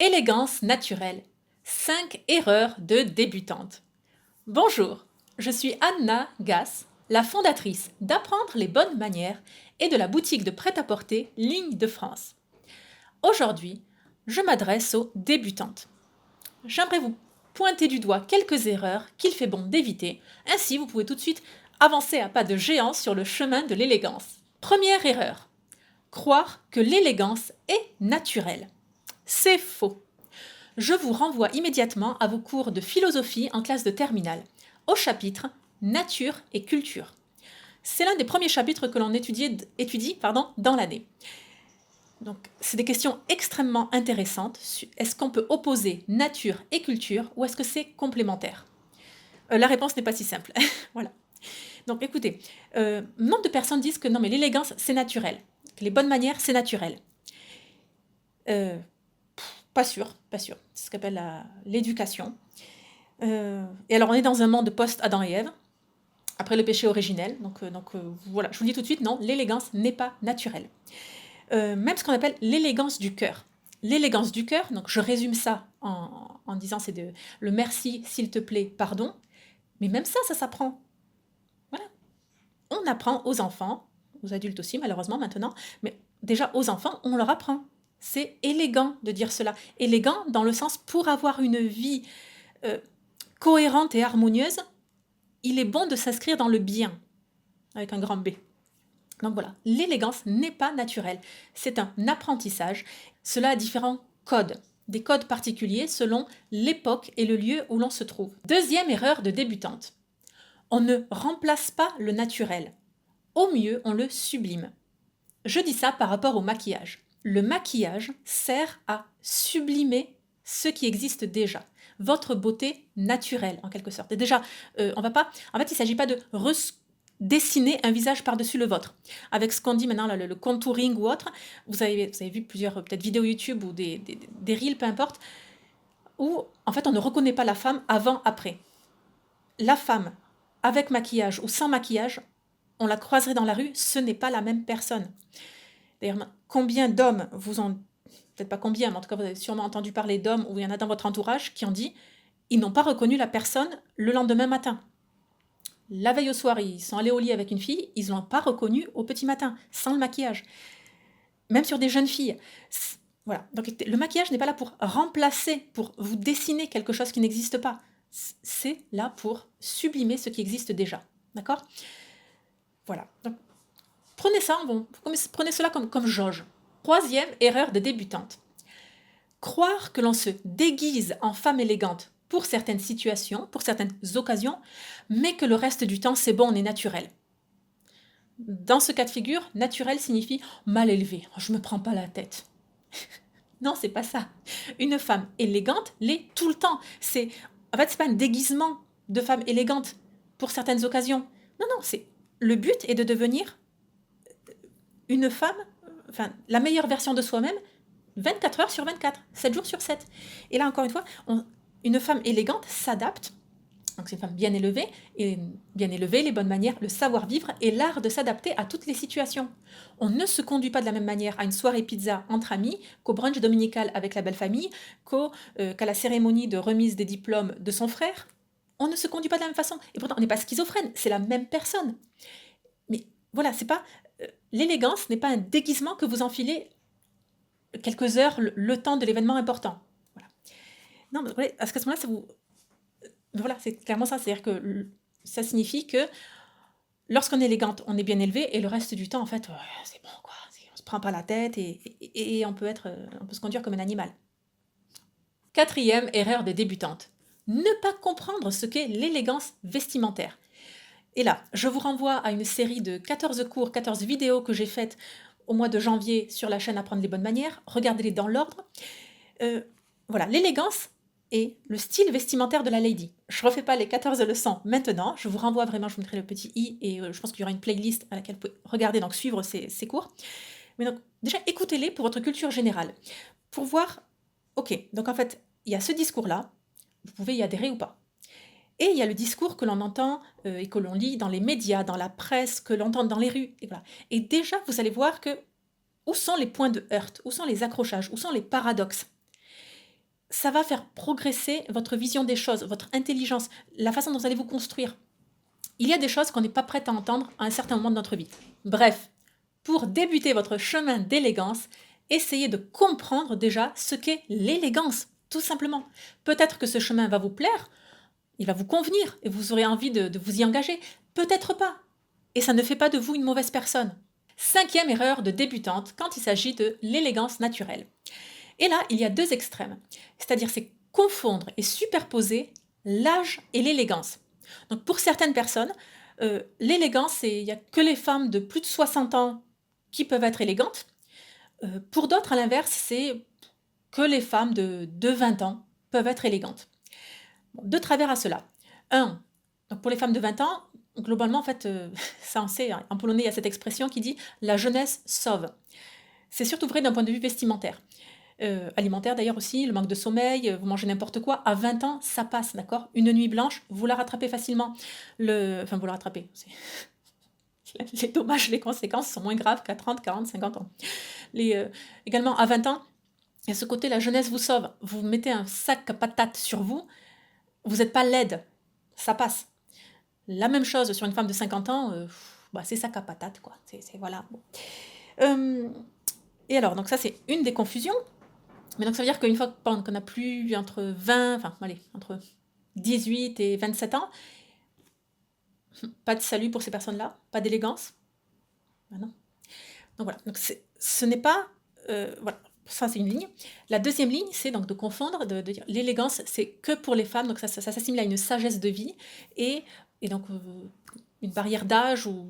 Élégance naturelle. 5 erreurs de débutante. Bonjour, je suis Anna Gass, la fondatrice d'Apprendre les bonnes manières et de la boutique de prêt-à-porter Ligne de France. Aujourd'hui, je m'adresse aux débutantes. J'aimerais vous pointer du doigt quelques erreurs qu'il fait bon d'éviter, ainsi vous pouvez tout de suite avancer à pas de géant sur le chemin de l'élégance. Première erreur, croire que l'élégance est naturelle. C'est faux. Je vous renvoie immédiatement à vos cours de philosophie en classe de terminale, au chapitre Nature et culture. C'est l'un des premiers chapitres que l'on étudie dans l'année. Donc, c'est des questions extrêmement intéressantes. Est-ce qu'on peut opposer nature et culture ou est-ce que c'est complémentaire? La réponse n'est pas si simple. Voilà. Donc, écoutez, nombre de personnes disent que non, mais l'élégance, c'est naturel. Que les bonnes manières, c'est naturel. Pas sûr. C'est ce qu'on appelle l'éducation. Et alors, on est dans un monde post-Adam et Ève, après le péché originel. Donc, voilà, je vous le dis tout de suite, non, l'élégance n'est pas naturelle. Même ce qu'on appelle l'élégance du cœur. L'élégance du cœur, donc je résume ça en disant c'est le merci, s'il te plaît, pardon. Mais même ça s'apprend. Voilà. On apprend aux enfants, aux adultes aussi malheureusement maintenant, mais déjà aux enfants, on leur apprend. C'est élégant de dire cela. Élégant dans le sens pour avoir une vie cohérente et harmonieuse, il est bon de s'inscrire dans le bien, avec un grand B. Donc voilà, l'élégance n'est pas naturelle, c'est un apprentissage. Cela a différents codes, des codes particuliers selon l'époque et le lieu où l'on se trouve. Deuxième erreur de débutante, on ne remplace pas le naturel. Au mieux, on le sublime. Je dis ça par rapport au maquillage. Le maquillage sert à sublimer ce qui existe déjà, votre beauté naturelle en quelque sorte. Et déjà, on va pas. En fait, il ne s'agit pas de dessiner un visage par-dessus le vôtre. Avec ce qu'on dit maintenant, là, le contouring ou autre, vous avez vu plusieurs peut-être vidéos YouTube ou des reels, peu importe, où en fait on ne reconnaît pas la femme avant-après. La femme avec maquillage ou sans maquillage, on la croiserait dans la rue, ce n'est pas la même personne. D'ailleurs, combien d'hommes vous ont, peut-être pas combien, mais en tout cas vous avez sûrement entendu parler d'hommes ou il y en a dans votre entourage qui ont dit ils n'ont pas reconnu la personne le lendemain matin. La veille au soir, ils sont allés au lit avec une fille, ils ne l'ont pas reconnue au petit matin, sans le maquillage. Même sur des jeunes filles. Voilà. Donc le maquillage n'est pas là pour remplacer, pour vous dessiner quelque chose qui n'existe pas. C'est là pour sublimer ce qui existe déjà. D'accord? Voilà. Donc, prenez cela comme jauge. Troisième erreur de débutante. Croire que l'on se déguise en femme élégante pour certaines situations, pour certaines occasions, mais que le reste du temps, c'est bon, on est naturel. Dans ce cas de figure, naturel signifie mal élevé. Je me prends pas la tête. Non, c'est pas ça. Une femme élégante l'est tout le temps. C'est pas un déguisement de femme élégante pour certaines occasions. Non, le but est de devenir une femme, la meilleure version de soi-même, 24 heures sur 24, 7 jours sur 7. Et là, encore une fois, une femme élégante s'adapte. Donc c'est une femme bien élevée, les bonnes manières, le savoir-vivre et l'art de s'adapter à toutes les situations. On ne se conduit pas de la même manière à une soirée pizza entre amis, qu'au brunch dominical avec la belle famille, qu'à la cérémonie de remise des diplômes de son frère. On ne se conduit pas de la même façon. Et pourtant, on n'est pas schizophrène, c'est la même personne. Mais voilà, c'est pas l'élégance n'est pas un déguisement que vous enfilez quelques heures le temps de l'événement important. Voilà. Non, mais parce qu'à ce moment-là, ça vous... Voilà, c'est clairement ça. C'est-à-dire que ça signifie que lorsqu'on est élégante, on est bien élevé et le reste du temps, en fait, c'est bon, quoi. On se prend pas la tête et on peut se conduire comme un animal. Quatrième erreur des débutantes. Ne pas comprendre ce qu'est l'élégance vestimentaire. Et là, je vous renvoie à une série de 14 cours, 14 vidéos que j'ai faites au mois de janvier sur la chaîne Apprendre les bonnes manières. Regardez-les dans l'ordre. Voilà, l'élégance et le style vestimentaire de la lady. Je ne refais pas les 14 leçons maintenant, je vous renvoie vraiment, je vous mettrai le petit i et je pense qu'il y aura une playlist à laquelle vous pouvez regarder, donc suivre ces cours. Mais donc, déjà, écoutez-les pour votre culture générale, pour voir, ok, donc en fait, il y a ce discours-là, vous pouvez y adhérer ou pas. Et il y a le discours que l'on entend et que l'on lit dans les médias, dans la presse, que l'on entend dans les rues. Et, voilà. Et déjà, vous allez voir que où sont les points de heurte, où sont les accrochages, où sont les paradoxes. ça va faire progresser votre vision des choses, votre intelligence, la façon dont vous allez vous construire. Il y a des choses qu'on n'est pas prête à entendre à un certain moment de notre vie. Bref, pour débuter votre chemin d'élégance, essayez de comprendre déjà ce qu'est l'élégance, tout simplement. Peut-être que ce chemin va vous plaire, il va vous convenir et vous aurez envie de vous y engager. Peut-être pas. Et ça ne fait pas de vous une mauvaise personne. 5e erreur de débutante quand il s'agit de l'élégance naturelle. Et là, il y a 2 extrêmes. C'est-à-dire, c'est confondre et superposer l'âge et l'élégance. Donc, pour certaines personnes, l'élégance, il n'y a que les femmes de plus de 60 ans qui peuvent être élégantes. Pour d'autres, à l'inverse, c'est que les femmes de 20 ans peuvent être élégantes. Bon, 2 travers à cela. 1, donc pour les femmes de 20 ans, globalement, en fait, ça on sait, hein, en polonais, il y a cette expression qui dit « la jeunesse sauve ». C'est surtout vrai d'un point de vue vestimentaire. Alimentaire d'ailleurs aussi, le manque de sommeil, vous mangez n'importe quoi, à 20 ans, ça passe, d'accord? Une nuit blanche, vous la rattrapez facilement. Enfin, vous la rattrapez. Les dommages, les conséquences sont moins graves qu'à 30, 40, 50 ans. Également, à 20 ans, il y a ce côté, la jeunesse vous sauve. Vous mettez un sac à patates sur vous, vous n'êtes pas laide, ça passe. La même chose sur une femme de 50 ans, c'est sac à patates, quoi. Voilà. Bon. Et alors, donc ça, c'est une des confusions. Mais donc ça veut dire qu'une fois qu'on a plus entre 18 et 27 ans, pas de salut pour ces personnes-là, pas d'élégance. Ben non. Donc voilà, donc ce n'est pas... voilà, ça c'est une ligne. La deuxième ligne, c'est donc de confondre, de dire l'élégance, c'est que pour les femmes, donc ça s'assimile à une sagesse de vie, et donc une barrière d'âge où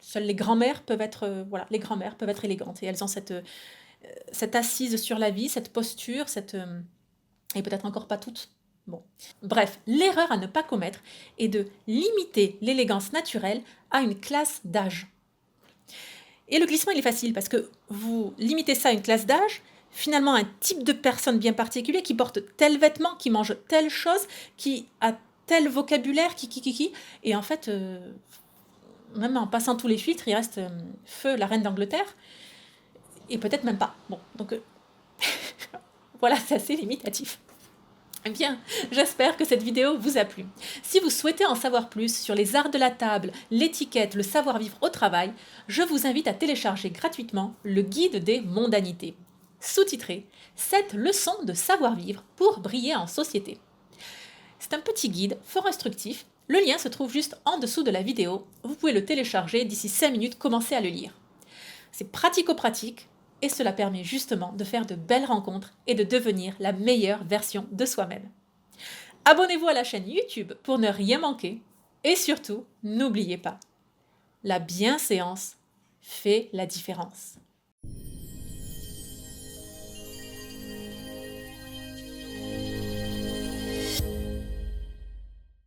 seules les grand-mères peuvent être, les grand-mères peuvent être élégantes, et elles ont cette assise sur la vie, cette posture, et peut-être encore pas toutes. Bon. Bref, l'erreur à ne pas commettre est de limiter l'élégance naturelle à une classe d'âge. Et le glissement, il est facile parce que vous limitez ça à une classe d'âge, finalement un type de personne bien particulier qui porte tel vêtement, qui mange telle chose, qui a tel vocabulaire, et en fait, même en passant tous les filtres, il reste feu la reine d'Angleterre, et peut-être même pas. Bon, donc voilà, c'est assez limitatif. Eh bien, j'espère que cette vidéo vous a plu. Si vous souhaitez en savoir plus sur les arts de la table, l'étiquette, le savoir-vivre au travail, je vous invite à télécharger gratuitement le guide des mondanités, sous-titré « 7 leçons de savoir-vivre pour briller en société ». C'est un petit guide fort instructif. Le lien se trouve juste en dessous de la vidéo. Vous pouvez le télécharger d'ici 5 minutes, commencez à le lire. C'est pratico-pratique, et cela permet justement de faire de belles rencontres et de devenir la meilleure version de soi-même. Abonnez-vous à la chaîne YouTube pour ne rien manquer et surtout, n'oubliez pas, la bienséance fait la différence.